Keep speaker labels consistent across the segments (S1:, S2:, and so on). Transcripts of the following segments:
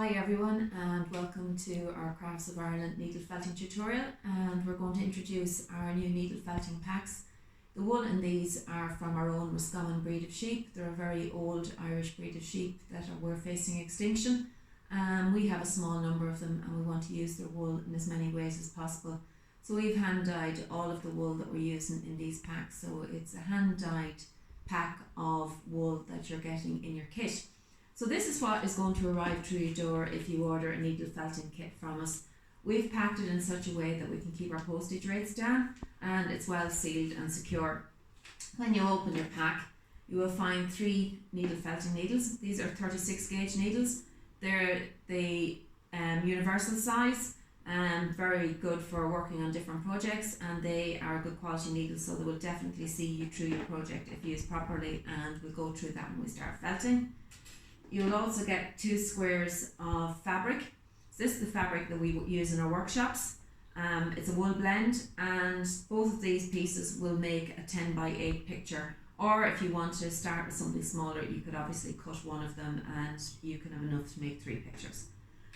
S1: Hi everyone and welcome to our Crafts of Ireland needle felting tutorial, and we're going to introduce our new needle felting packs. The wool in these are from our own Roscommon breed of sheep. They're a very old Irish breed of sheep that we're facing extinction. We have a small number of them and we want to use their wool in as many ways as possible. So we've hand dyed all of the wool that we're using in these packs. So it's a hand dyed pack of wool that you're getting in your kit. So this is what is going to arrive through your door if you order a needle felting kit from us. We've packed it in such a way that we can keep our postage rates down, and it's well sealed and secure. When you open your pack, you will find 3 needle felting needles. These are 36 gauge needles. They're the universal size and very good for working on different projects, and they are good quality needles, so they will definitely see you through your project if used properly, and we'll go through that when we start felting. You'll also get 2 squares of fabric. So this is the fabric that we use in our workshops. It's a wool blend, and both of these pieces will make a 10 by 8 picture. Or if you want to start with something smaller, you could obviously cut one of them and you can have enough to make 3 pictures.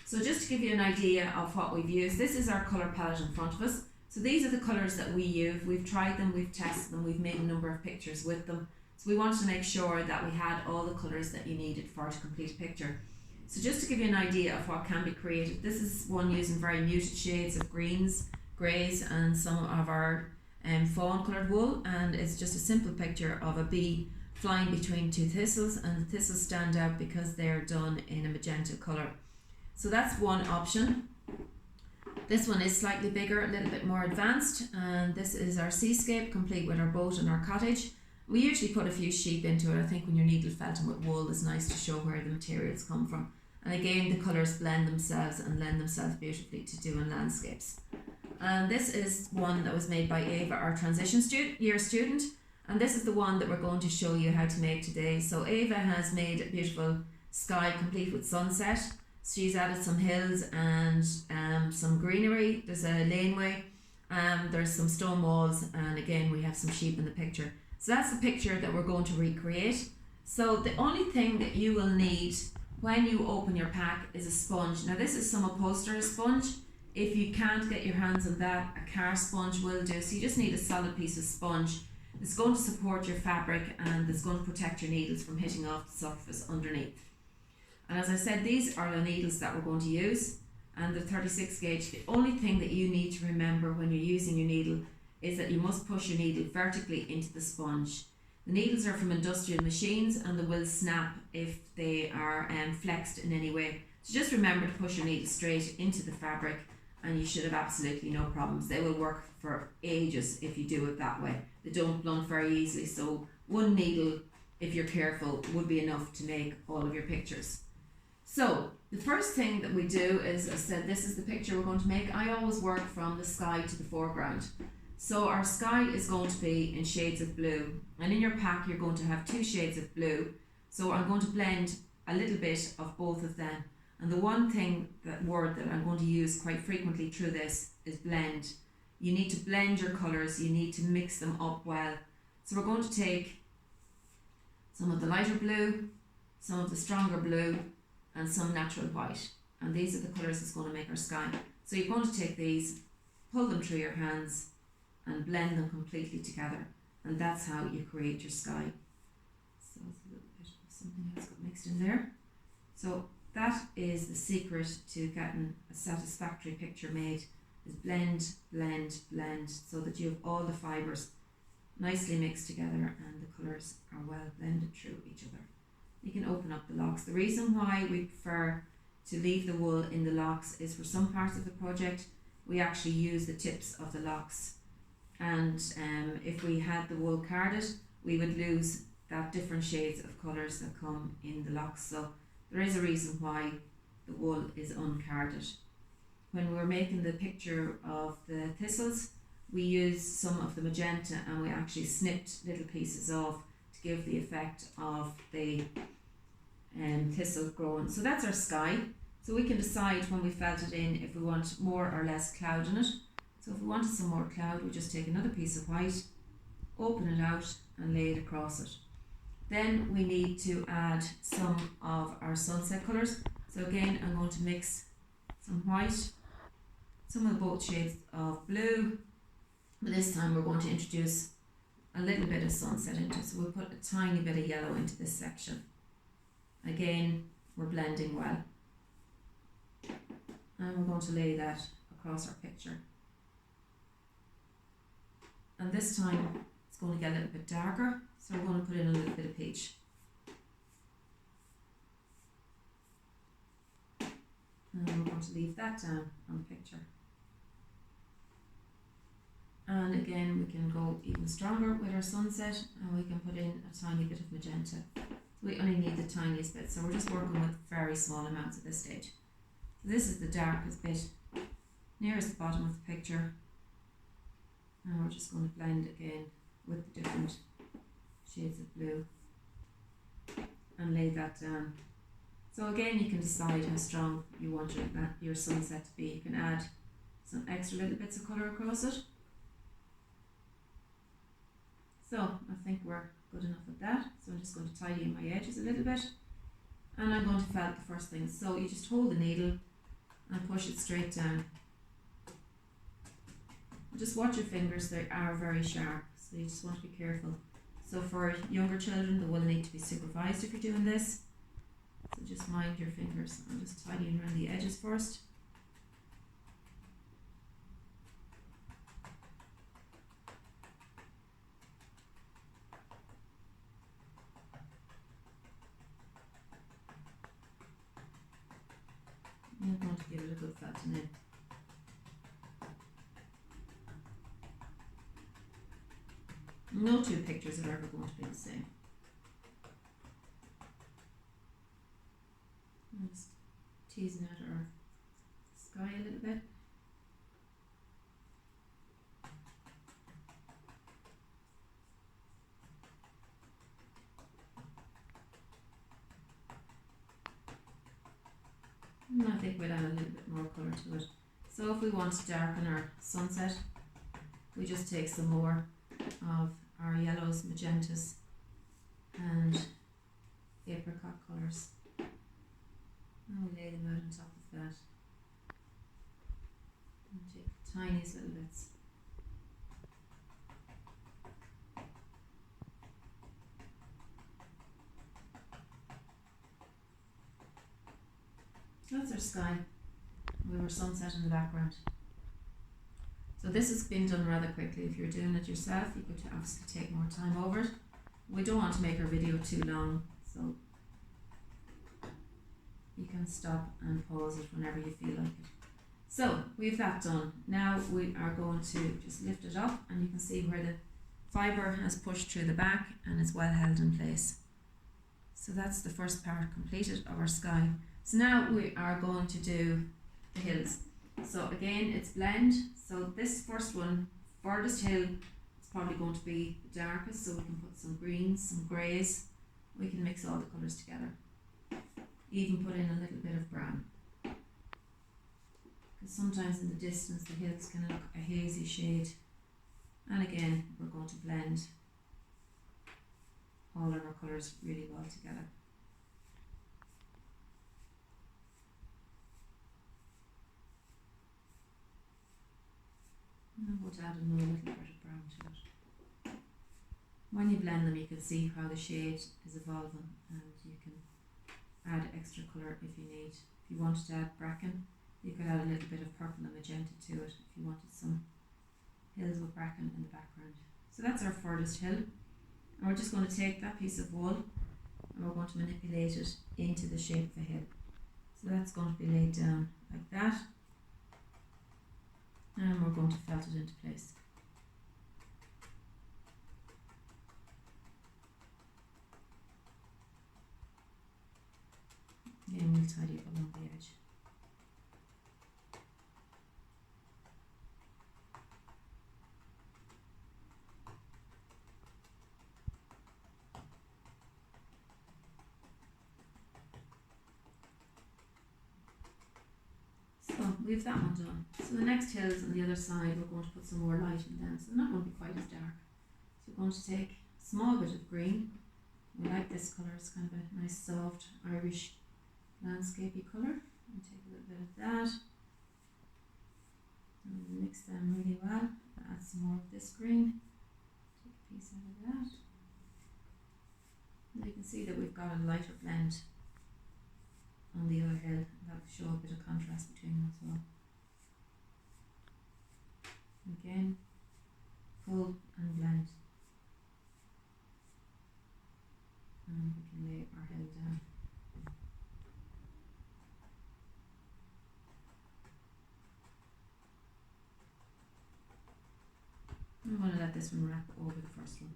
S1: So just to give you an idea of what we've used, this is our colour palette in front of us. So these are the colours that we use. We've tried them, we've tested them, we've made a number of pictures with them. So we wanted to make sure that we had all the colours that you needed for to complete a picture. So just to give you an idea of what can be created, this is one using very muted shades of greens, greys and some of our fawn coloured wool, and it's just a simple picture of a bee flying between 2 thistles, and the thistles stand out because they're done in a magenta colour. So that's one option. This one is slightly bigger, a little bit more advanced, and this is our seascape complete with our boat and our cottage. We usually put a few sheep into it. I think when you're needle felting with wool, it's nice to show where the materials come from. And again, the colours blend themselves and lend themselves beautifully to doing landscapes. And this is one that was made by Ava, our transition year student. And this is the one that we're going to show you how to make today. So Ava has made a beautiful sky complete with sunset. She's added some hills and some greenery. There's a laneway. There's some stone walls. And again, we have some sheep in the picture. So that's the picture that we're going to recreate. So the only thing that you will need when you open your pack is a sponge. Now this is some upholsterer's sponge. If you can't get your hands on that, a car sponge will do. So you just need a solid piece of sponge. It's going to support your fabric and it's going to protect your needles from hitting off the surface underneath. And as I said, these are the needles that we're going to use, and the 36 gauge. The only thing that you need to remember when you're using your needle is that you must push your needle vertically into the sponge. The needles are from industrial machines and they will snap if they are flexed in any way. So just remember to push your needle straight into the fabric and you should have absolutely no problems. They will work for ages if you do it that way. They don't blunt very easily, so one needle, if you're careful, would be enough to make all of your pictures. So the first thing that we do is, as I said, this is the picture we're going to make. I always work from the sky to the foreground. So our sky is going to be in shades of blue, and in your pack you're going to have 2 shades of blue. So I'm going to blend a little bit of both of them. And the one thing, that word that I'm going to use quite frequently through this is blend. You need to blend your colours, you need to mix them up well. So we're going to take some of the lighter blue, some of the stronger blue, and some natural white. And these are the colours that's going to make our sky. So you're going to take these, pull them through your hands, and blend them completely together, and that's how you create your sky. So it's a little bit of something else got mixed in there. So that is the secret to getting a satisfactory picture made, is blend, blend, blend, so that you have all the fibres nicely mixed together and the colours are well blended through each other. You can open up the locks. The reason why we prefer to leave the wool in the locks is for some parts of the project we actually use the tips of the locks. And if we had the wool carded, we would lose that different shades of colours that come in the locks. So there is a reason why the wool is uncarded. When we were making the picture of the thistles, we used some of the magenta and we actually snipped little pieces off to give the effect of the thistle growing. So that's our sky. So we can decide when we felt it in if we want more or less cloud in it. So if we wanted some more cloud, we just take another piece of white, open it out and lay it across it. Then we need to add some of our sunset colours. So again, I'm going to mix some white, some of both shades of blue, but this time we're going to introduce a little bit of sunset into it. So we'll put a tiny bit of yellow into this section. Again, we're blending well. And we're going to lay that across our picture. And this time it's going to get a little bit darker, so we're going to put in a little bit of peach. And we're going to leave that down on the picture. And again, we can go even stronger with our sunset, and we can put in a tiny bit of magenta. We only need the tiniest bit, so we're just working with very small amounts at this stage. So this is the darkest bit, nearest the bottom of the picture. And we're just going to blend again with the different shades of blue and lay that down. So again, you can decide how strong you want your sunset to be. You can add some extra little bits of colour across it. So I think we're good enough with that. So I'm just going to tidy in my edges a little bit. And I'm going to felt the first thing. So you just hold the needle and push it straight down. Just watch your fingers, they are very sharp, so you just want to be careful. So for younger children, they will need to be supervised if you're doing this. So just mind your fingers. I'm just tidying around the edges first. I'm going to give it a good felting in. No two pictures are ever going to be the same. I'm just teasing out our sky a little bit. And I think we'll add a little bit more colour to it. So if we want to darken our sunset, we just take some more of our yellows, magentas and apricot colours, and we'll lay them out on top of that and take the tiniest little bits. That's our sky with our sunset in the background. So this has been done rather quickly. If you're doing it yourself, you could obviously take more time over it. We don't want to make our video too long, so you can stop and pause it whenever you feel like it. So we've that done. Now we are going to just lift it up, and you can see where the fibre has pushed through the back and it's well held in place. So that's the first part completed of our sky. So now we are going to do the hills. So again, it's blend. So this first one, furthest hill, is probably going to be the darkest, so we can put some greens, some greys. We can mix all the colours together. Even put in a little bit of brown. Because sometimes in the distance the hills can look a hazy shade. And again, we're going to blend all of our colours really well together. And I'm going to add another little bit of brown to it. When you blend them, you can see how the shade is evolving, and you can add extra colour if you need. If you wanted to add bracken, you could add a little bit of purple and magenta to it if you wanted some hills with bracken in the background. So that's our furthest hill, and we're just going to take that piece of wool and we're going to manipulate it into the shape of a hill. So that's going to be laid down like that, and we're going to felt it into place. Again, we'll tidy up along the edge. So we have that one done. So the next hills on the other side, we're going to put some more light in them, so they're not going to be quite as dark. So we're going to take a small bit of green. We like this colour, it's kind of a nice soft Irish landscapey colour. And take a little bit of that and mix them really well. Add some more of this green. Take a piece out of that. And you can see that we've got a lighter blend on the other hill. That'll show a bit of contrast between them as well. Again, pull and blend. And we can lay our hill down. I'm going to let this one wrap over the first one.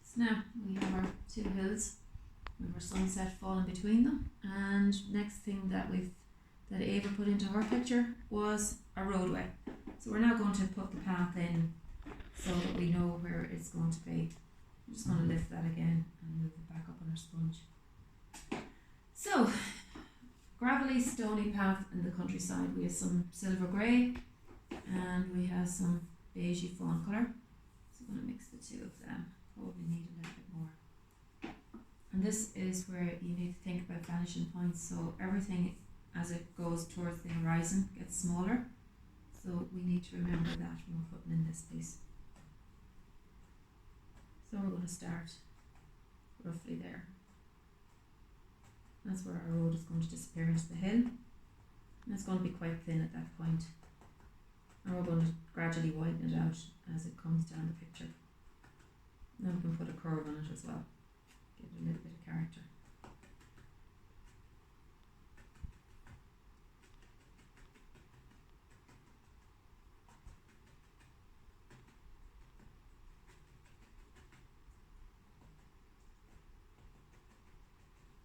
S1: So now we have our two hills with our sunset falling between them, and next thing that Ava put into her picture was a roadway. So we're now going to put the path in so that we know where it's going to be. I'm just going to lift that again and move it back up on our sponge. So, gravelly stony path in the countryside. We have some silver grey and we have some beigey fawn colour. So I'm going to mix the two of them. Probably need a little bit more. And this is where you need to think about vanishing points. So everything as it goes towards the horizon gets smaller. So we need to remember that when we're putting in this piece. So we're going to start roughly there. That's where our road is going to disappear into the hill. And it's going to be quite thin at that point. And we're going to gradually widen it out as it comes down the picture. Then we can put a curve on it as well. Give it a little bit of character.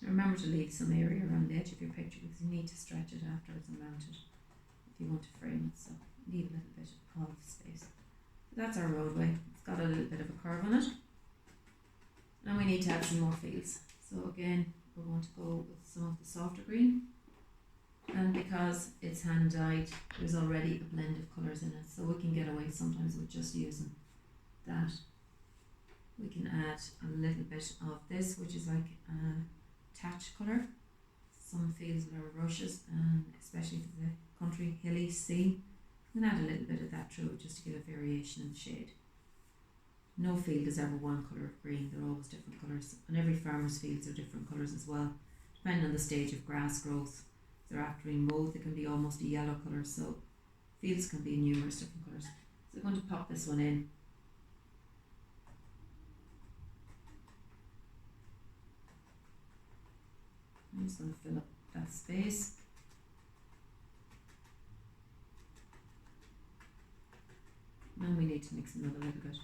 S1: Remember to leave some area around the edge of your picture because you need to stretch it afterwards and mount it if you want to frame it, so leave a little bit of space. So that's our roadway. It's got a little bit of a curve on it. Now we need to add some more fields. So again, we're going to go with some of the softer green, and because it's hand dyed, there's already a blend of colours in it, so we can get away sometimes with just using that. We can add a little bit of this, which is like tatch colour. Some fields are rushes, and especially for the country hilly sea, you can add a little bit of that through just to give a variation in the shade. No field is ever one colour of green, they're always different colours, and every farmer's fields are different colours as well, depending on the stage of grass growth. If they're after being mowed, they can be almost a yellow colour, so fields can be numerous different colours. So I'm going to pop this one in. I'm just going to fill up that space. Now we need to mix another little bit.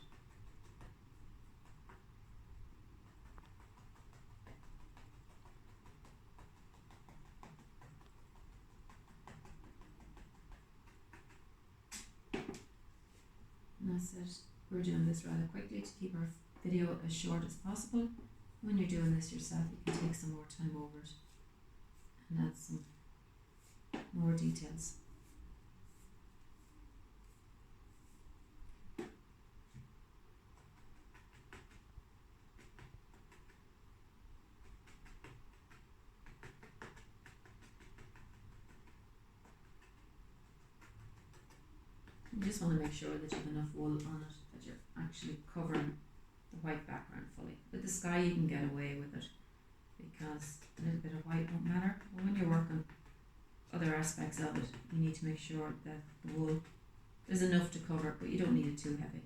S1: And that's it. We're doing this rather quickly to keep our video as short as possible. When you're doing this yourself, you can take some more time over it and add some more details. You just want to make sure that you have enough wool on it, that you're actually covering the white background fully. With the sky you can get away with it because a little bit of white won't matter, but when you're working other aspects of it, you need to make sure that the wool is enough to cover, but you don't need it too heavy.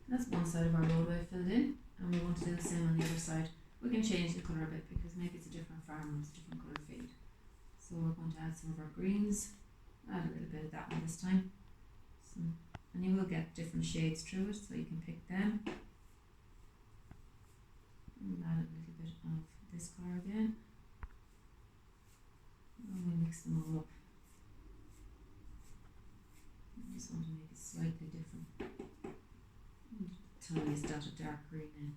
S1: That's one side of our roadway filled in, and we want to do the same on the other side. We can change the colour a bit because maybe it's a different farm and it's a different colour field. So we're going to add some of our greens, add a little bit of that one this time, some and you will get different shades through it, so you can pick them. And add a little bit of this colour again, and we mix them all up. I just want to make it slightly different. Tiniest dot of dark green in.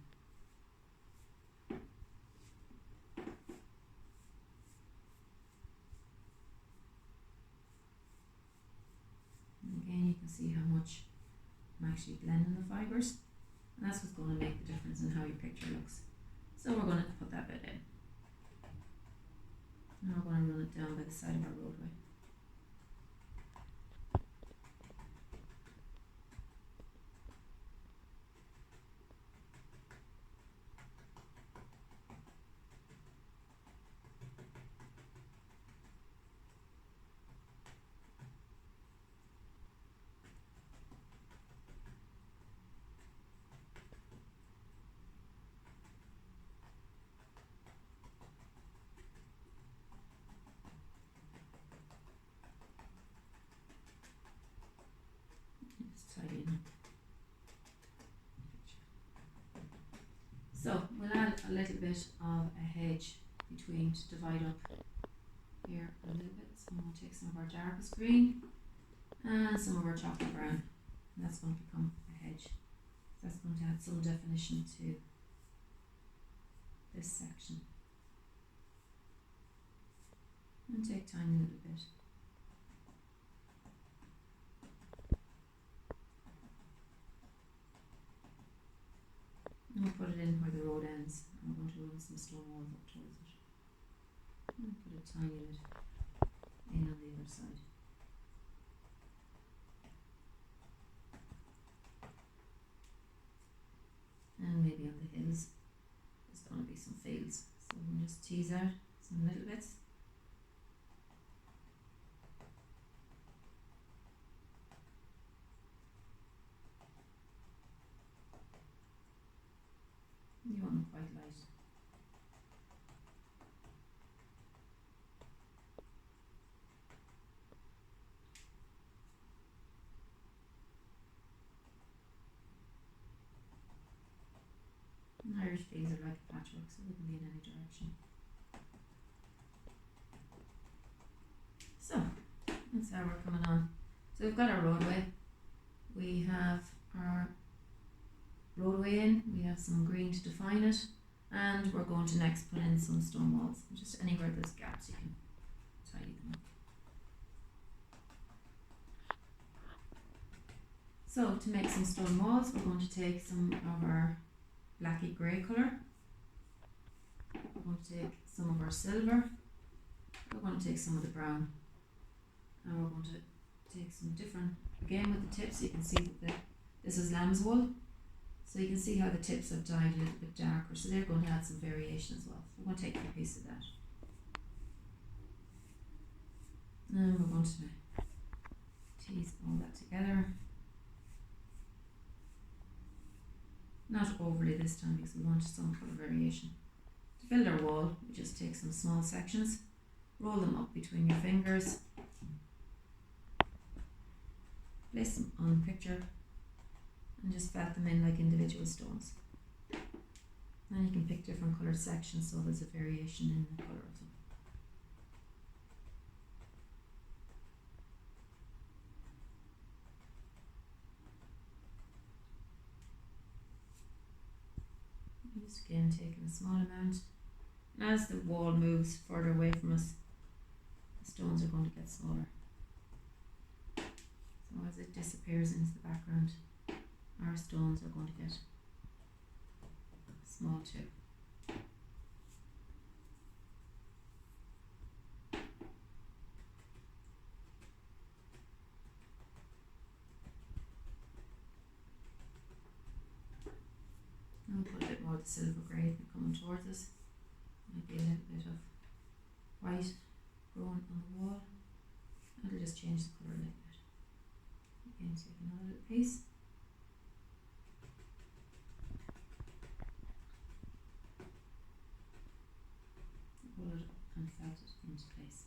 S1: And again, you can see how much I'm actually blending the fibres, and that's what's going to make the difference in how your picture looks. So we're going to put that bit in. Now we're going to run it down by the side of our roadway. So we'll add a little bit of a hedge between to divide up here a little bit. So we'll take some of our darkest green and some of our chocolate brown, and that's going to become a hedge. So that's going to add some definition to this section. And take tiny little bit. And we'll put it in where the road ends. I'm going to run some stone walls up towards it. And put a tiny bit in on the other side. And maybe on the hills there's going to be some fields. So we'll just tease out some little bits. You want them quite light. And Irish fields are like a patchwork, so they can be in any direction. So that's how we're coming on. So we've got our roadway. We have our roadway in, we have some green to define it, and we're going to next put in some stone walls. Just anywhere there's gaps you can tidy them up. So to make some stone walls, we're going to take some of our blacky grey colour, we're going to take some of our silver, we're going to take some of the brown, and we're going to take some different, again with the tips you can see that this is lamb's wool. So you can see how the tips have dyed a little bit darker, so they're going to add some variation as well. So we're going to take a piece of that. And we're going to tease all that together. Not overly this time because we want some colour variation. To build our wall, we just take some small sections, roll them up between your fingers, place them on the picture, and just felt them in like individual stones. Then you can pick different coloured sections so there's a variation in the colour of them. Just again taking a small amount. And as the wall moves further away from us, the stones are going to get smaller. So as it disappears into the background, our stones are going to get small too. And we'll put a bit more of the silver grey coming towards us. Might be a little bit of white growing on the wall. That'll just change the colour a little bit. Again, take another little piece. Pull it up and felt it into place.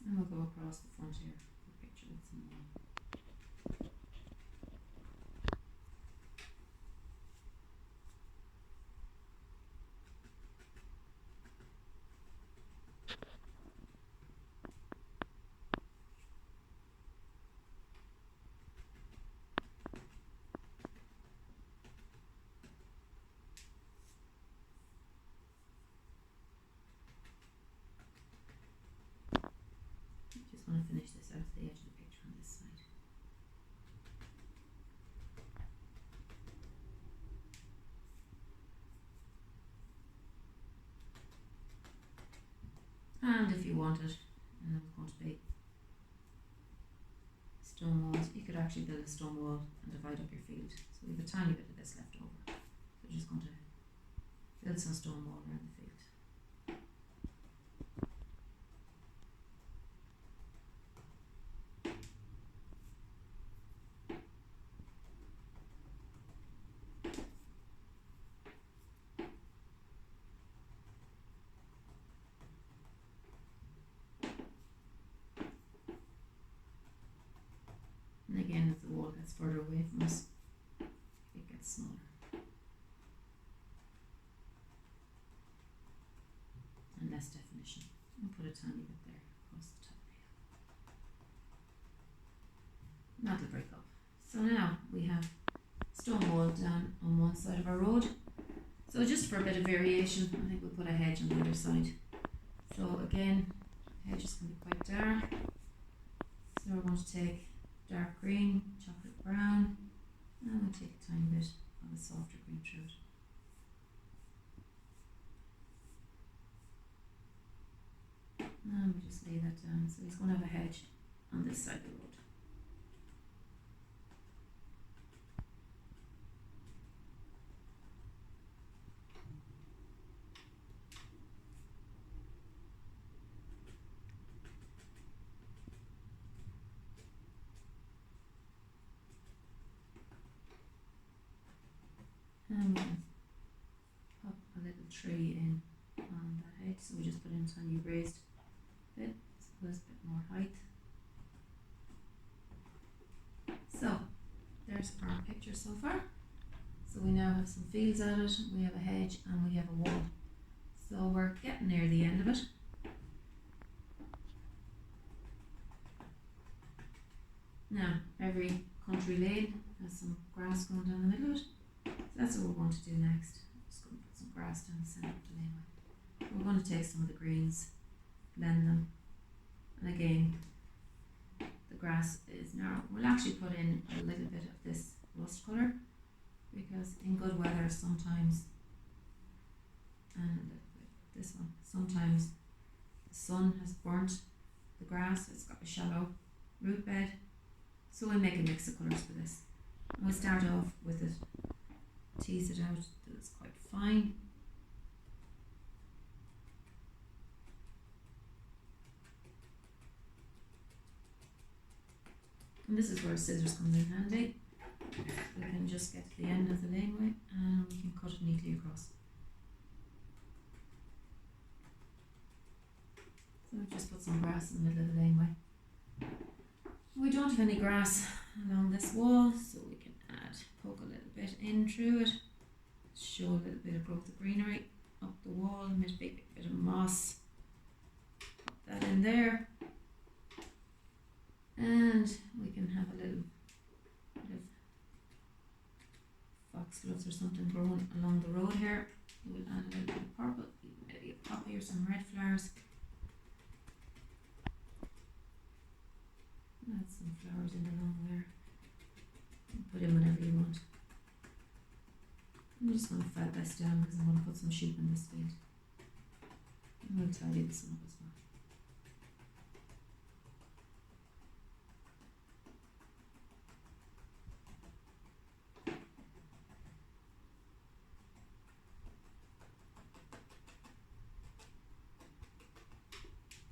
S1: And we'll go across the front here for the picture with some more. And if you wanted, and it was going to be stone walls, you could actually build a stone wall and divide up your field. So we have a tiny bit of this left over. So we're just going to build some stone wall around the field. And again, as the wall gets further away from us, it gets smaller. And less definition. I'll put a tiny bit there across the top here. And that'll break up. So now we have stone wall down on one side of our road. So just for a bit of variation, I think we'll put a hedge on the other side. So again, hedges can be quite dark. So we're going to take dark green, chocolate brown, and we'll take a tiny bit of a softer green through it. And we just lay that down. So he's going to have a hedge on this side of the road. And we'll pop a little tree in on that hedge. So we just put in a tiny raised bit, so there's a bit more height. So there's our picture so far. So we now have some fields at it, we have a hedge and we have a wall. So we're getting near the end of it. Now every country lane has some grass going down the middle of it. So that's what we're going to do next. I'm just going to put some grass down the centre of the laneway. We're going to take some of the greens, blend them, and again the grass is narrow. We'll actually put in a little bit of this rust colour because in good weather sometimes, and a little bit of this one, sometimes the sun has burnt the grass, it's got a shallow root bed, so we'll make a mix of colours for this. And we'll start off with it, tease it out till it's quite fine. And this is where scissors comes in handy. We can just get to the end of the laneway and we can cut it neatly across. So we just put some grass in the middle of the laneway. We don't have any grass along this wall, so we can poke a little bit in through it, show a little bit of growth of greenery up the wall, maybe a bit of moss, pop that in there, and we can have a little bit of foxgloves or something growing along the road here. We'll add a little bit of purple, maybe a poppy or some red flowers. Add some flowers in along there. Put in whatever you want. I'm just going to fat this down because I want to put some sheep in this field. And we'll tidy this one up as well.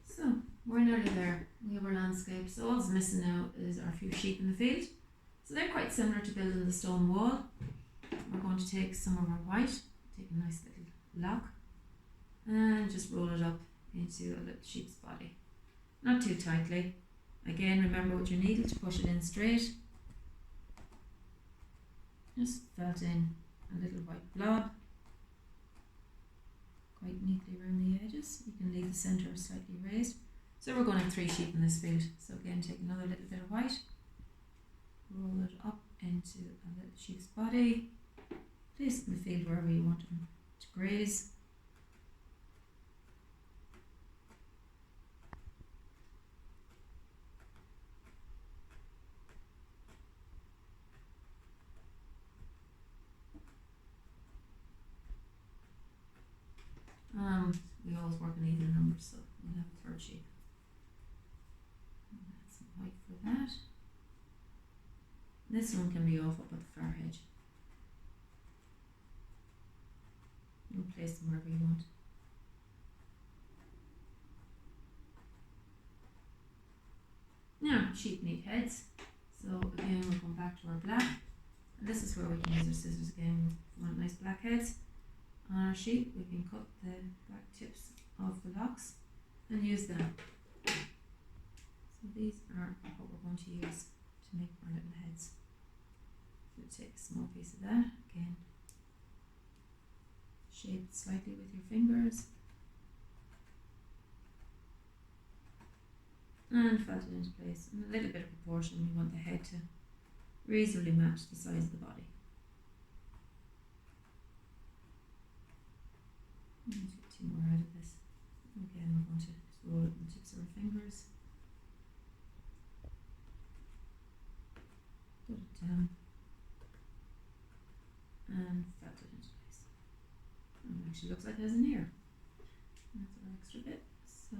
S1: So we're nearly there. We have our landscape. So all's missing now is our few sheep in the field. So they're quite similar to building the stone wall. We're going to take some of our white, take a nice little lock, and just roll it up into a little sheep's body. Not too tightly. Again, remember with your needle to push it in straight. Just felt in a little white blob, quite neatly around the edges. You can leave the centre slightly raised. So we're going to have 3 sheep in this field. So again, take another little bit of white, roll it up into a little sheep's body, place it in the field wherever you want them to graze. We always work in even numbers, so we'll have a third sheep. And add some white for that. This one can be off up at the far edge. We'll place them wherever you want. Now, sheep need heads, so again we're going back to our black, and this is where we can use our scissors again. If we want nice black heads on our sheep, we can cut the black tips of the locks and use them. So these are what we're going to use to make our little heads. So take a small piece of that, again shape it slightly with your fingers and felt it into place. And a little bit of proportion, you want the head to reasonably match the size of the body. Let's get 2 more out of this. Again, we're going to just roll it in the tips of our fingers. Put it down and felt it into place. And it actually looks like it has an ear. That's our extra bit. So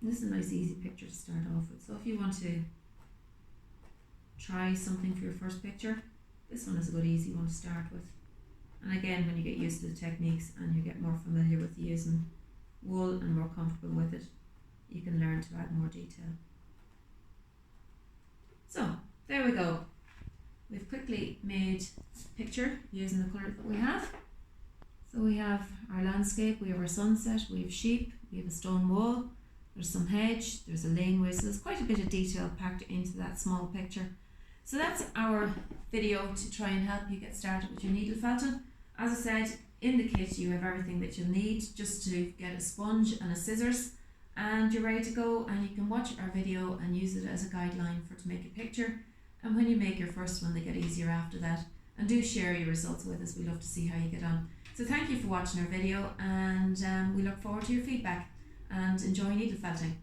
S1: this is a nice easy picture to start off with. So if you want to try something for your first picture, this one is a good easy one to start with. And again, when you get used to the techniques and you get more familiar with using wool and more comfortable with it, you can learn to add more detail. So there we go. We've quickly made a picture using the colour that we have. So we have our landscape, we have our sunset, we have sheep, we have a stone wall, there's some hedge, there's a laneway, so there's quite a bit of detail packed into that small picture. So that's our video to try and help you get started with your needle felting. As I said, in the kit you have everything that you'll need just to get a sponge and a scissors, and you're ready to go, and you can watch our video and use it as a guideline for to make a picture. And when you make your first one, they get easier after that. And do share your results with us, we love to see how you get on. So thank you for watching our video, and we look forward to your feedback, and enjoy needle felting.